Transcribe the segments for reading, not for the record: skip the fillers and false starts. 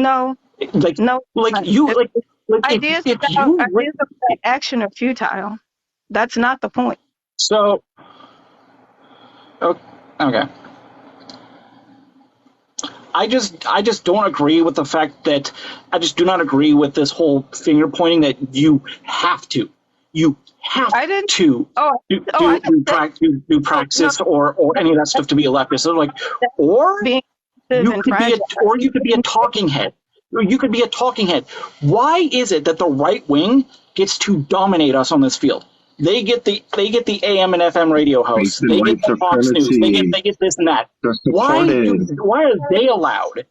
No, Like, no. like you, like Ideas if about you, ideas about action are futile. That's not the point. so, okay. I just don't agree with the fact that I just do not agree with this whole finger pointing that you have to I didn't. do Oh, do I do, didn't do, say. do No, praxis or no, any of that stuff to be a leftist. So like, or being active you and could be fragile. or you could be a talking head. Or you could be a talking head. Why is it that the right wing gets to dominate us on this field? They get the AM and FM radio hosts. They get White the Fox News. supremacy. They get this and that. They're Why supported. are they allowed to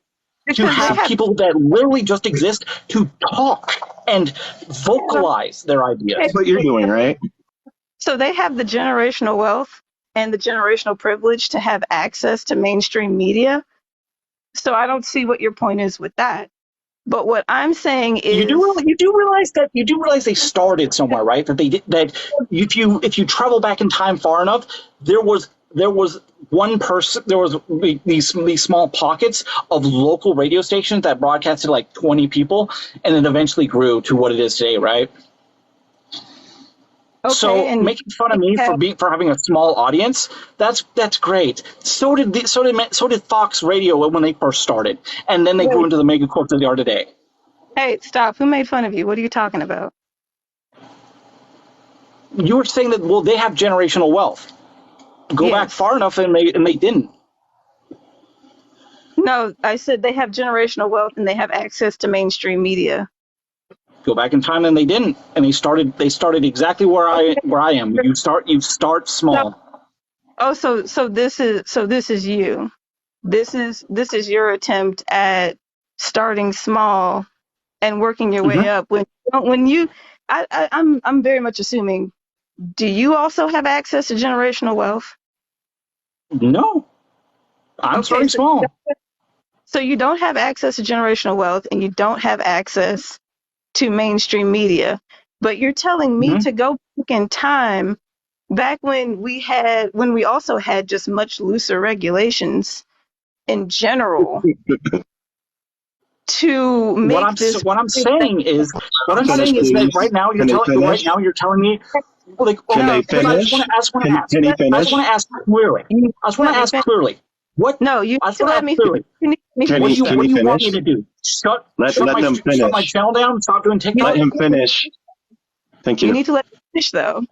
Because they have have. people that literally just exist to talk and vocalize their ideas? That's what you're doing, right? So they have the generational wealth and the generational privilege to have access to mainstream media. So I don't see what your point is with that. But what I'm saying is, You do realize they started somewhere, right? That they did that. If you travel back in time far enough, there was one person. There was these small pockets of local radio stations that broadcasted like 20 people, and it eventually grew to what it is today, right? okay, So and making fun of me for having a small audience, that's great. So did Fox Radio when they first started, and then they grew into the megacorp that they are today. hey, stop. Who made fun of you? What are you talking about? You were saying that, well, they have generational wealth. Go back Yes. far enough, and they didn't. No, I said they have generational wealth and they have access to mainstream media. Go back in time, and they didn't. And they started exactly where I am. You start small. So this is you. This is your attempt at starting small and working your way up. I'm very much assuming. Do you also have access to generational wealth? No, I'm starting small. So you don't have access to generational wealth and you don't have access to mainstream media, but you're telling me to go back in time, back when we also had just much looser regulations in general, to make this. What I'm saying is that right now you're telling me, like, Can they I finish? just want to ask. Can he I just finish? want to ask clearly. I just want to ask clearly. What? No, you I just need to want to let ask me clearly. Can What he do you want finish? me to do? Let them Shut my finish. channel down and stop doing TikTok? Let him finish. Thank You you. need to let me finish, though.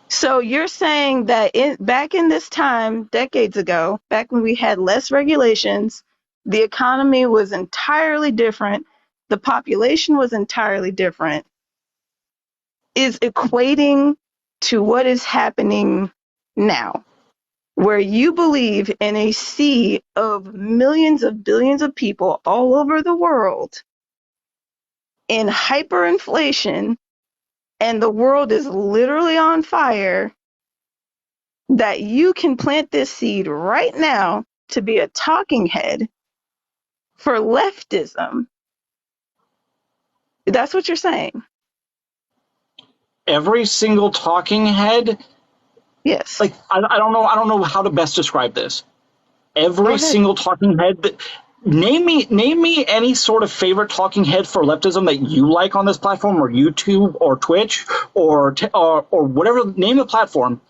So you're saying that back in this time, decades ago, back when we had less regulations, the economy was entirely different, the population was entirely different, is equating to what is happening now, where you believe in a sea of millions of billions of people all over the world in hyperinflation, and the world is literally on fire, that you can plant this seed right now to be a talking head for leftism. That's what you're saying. Every single talking head, Yes. like I don't know how to best describe this. Every single talking head name me any sort of favorite talking head for leftism that you like on this platform, or YouTube or Twitch or whatever. Name the platform.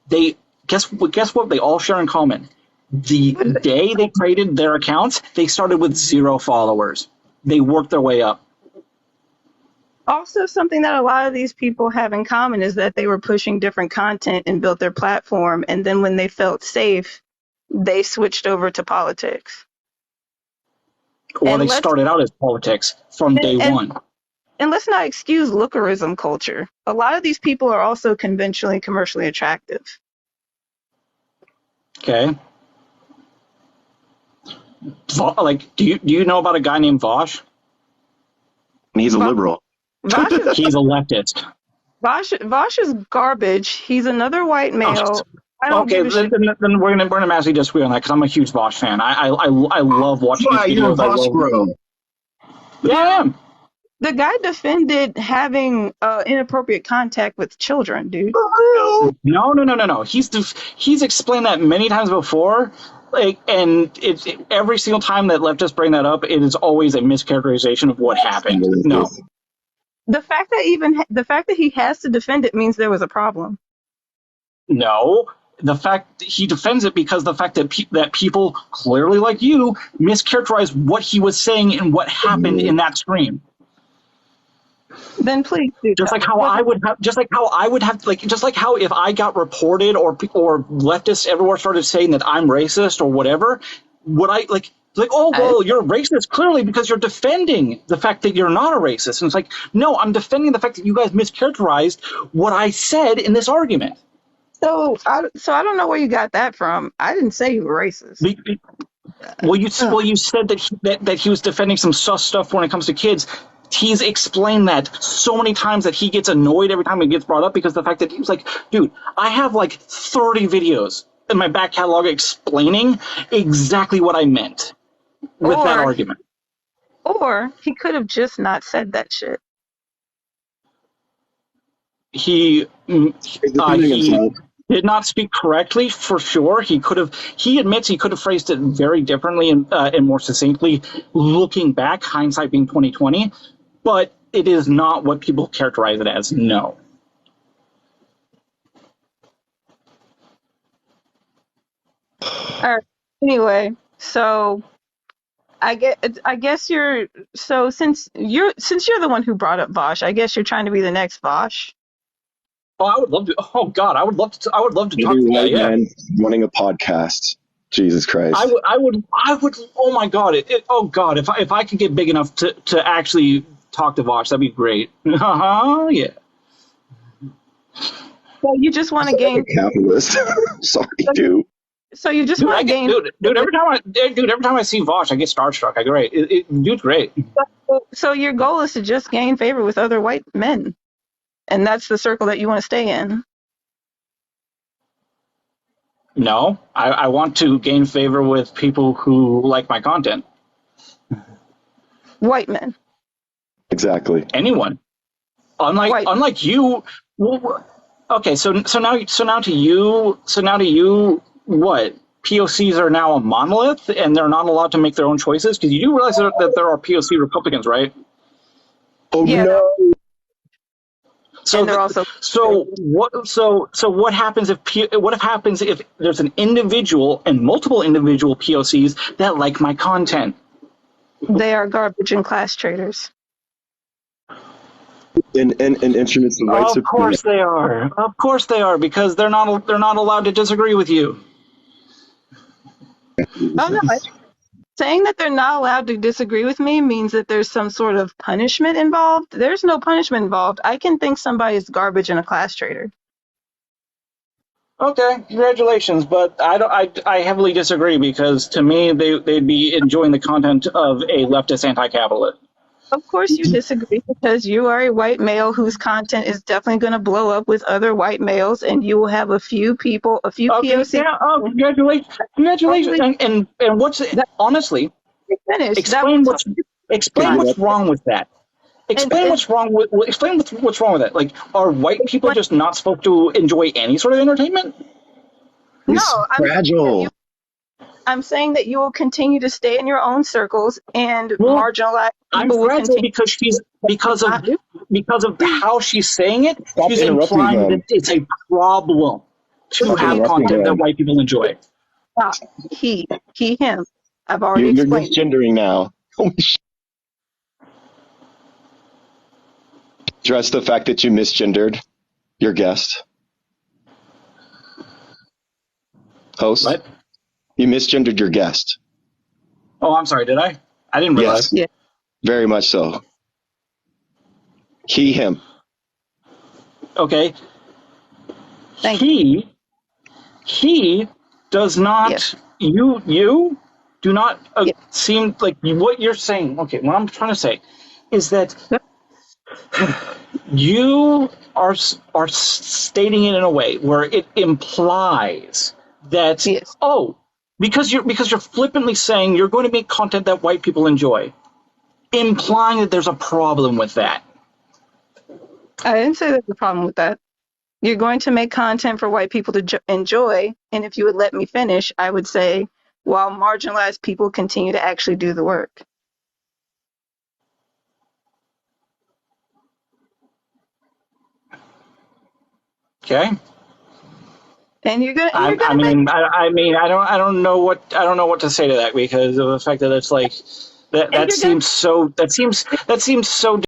They guess what they all share in common. The day they created their accounts, they started with 0 followers. They worked their way up. Also, something that a lot of these people have in common is that they were pushing different content and built their platform, and then when they felt safe, they switched over to politics. Or they started out as politics from day one. And let's not excuse lookerism culture. A lot of these people are also conventionally commercially attractive. Okay. Like, do you know about a guy named Vosh? He's a liberal. He's a leftist. Vosh is garbage. He's another white male. Okay, then we're gonna massively disagree on that, because I'm a huge Vosh fan. I love watching his videos. You're a Vosh bro. Yeah, I am. The guy defended having inappropriate contact with children, dude. No. He's explained that many times before. And it's every single time that leftists bring that up, it is always a mischaracterization of what happened. No, The fact that he has to defend it means there was a problem. no. The fact that he defends it because the fact that that people clearly like you mischaracterized what he was saying and what happened in that stream. Then please do Just tell like us. how I would have, just like how I would have, like just like how if I got reported or leftists everywhere started saying that I'm racist or whatever, would I like oh well you're racist clearly because you're defending the fact that you're not a racist, and it's like no, I'm defending the fact that you guys mischaracterized what I said in this argument. So I don't know where you got that from. I didn't say you were racist. Well, you said that he was defending some sus stuff when it comes to kids. He's explained that so many times that he gets annoyed every time it gets brought up because the fact that he was like, dude, I have like 30 videos in my back catalog explaining exactly what I meant with that argument. Or he could have just not said that shit. He did not speak correctly, for sure. He admits he could have phrased it very differently and more succinctly, looking back, hindsight being 2020, but it is not what people characterize it as, no. All right. Anyway, so I guess you're so since you're the one who brought up Vosh, I guess you're trying to be the next Vosh. Oh, I would love to. Oh God, I would love to talk to the guy. Yeah, man running a podcast. Jesus Christ. I would. Oh my God. Oh God, if I could get big enough to actually talk to Vosh, that'd be great. Yeah. So you just want to gain capitalist. Sorry, dude. So you just want to gain. Dude, every time I see Vosh, I get starstruck. I great. Dude's great. So your goal is to just gain favor with other white men, and that's the circle that you want to stay in. No, I want to gain favor with people who like my content. White men. Exactly. Anyone. Unlike you. Well, okay, so now to you, what? POCs are now a monolith and they're not allowed to make their own choices? Because you do realize that there are POC Republicans, right? Oh yeah, no. So what happens if there's an individual and multiple individual POCs that like my content? They are garbage and class traders. And instruments of white supremacy. Of course they are, because they're not allowed to disagree with you. Oh no! Saying that they're not allowed to disagree with me means that there's some sort of punishment involved. There's no punishment involved. I can think somebody is garbage and a class trader. Okay, congratulations, but I heavily disagree, because to me they'd be enjoying the content of a leftist anti-capitalist. Of course you disagree, because you are a white male whose content is definitely going to blow up with other white males, and you will have a few POC. Yeah, oh, congratulations. And what's honestly? Explain what's wrong with that. Explain what's wrong with that. Like, are white people just not supposed to enjoy any sort of entertainment? No, fragile. I'm saying that you will continue to stay in your own circles and marginalize people. I'm fragile because of how she's saying it. She's implying that it's a problem to have content that white people enjoy. He, him. I've already explained. You're misgendering now. Holy shit. Address the fact that you misgendered your guest. Host? What? You misgendered your guest. Oh, I'm sorry. Did I? I didn't realize. Yes. Yeah. Very much so. He, him. Okay. He does not. Yes. You do not seem like what you're saying. Okay, what I'm trying to say is that you are stating it in a way where it implies that because you're flippantly saying you're going to make content that white people enjoy, implying that there's a problem with that. I didn't say there's a problem with that. You're going to make content for white people to enjoy, and if you would let me finish, I would say while marginalized people continue to actually do the work. Okay. And you're gonna I make mean, I don't know what to say to that because of the fact that it's like that and that you're gonna seems so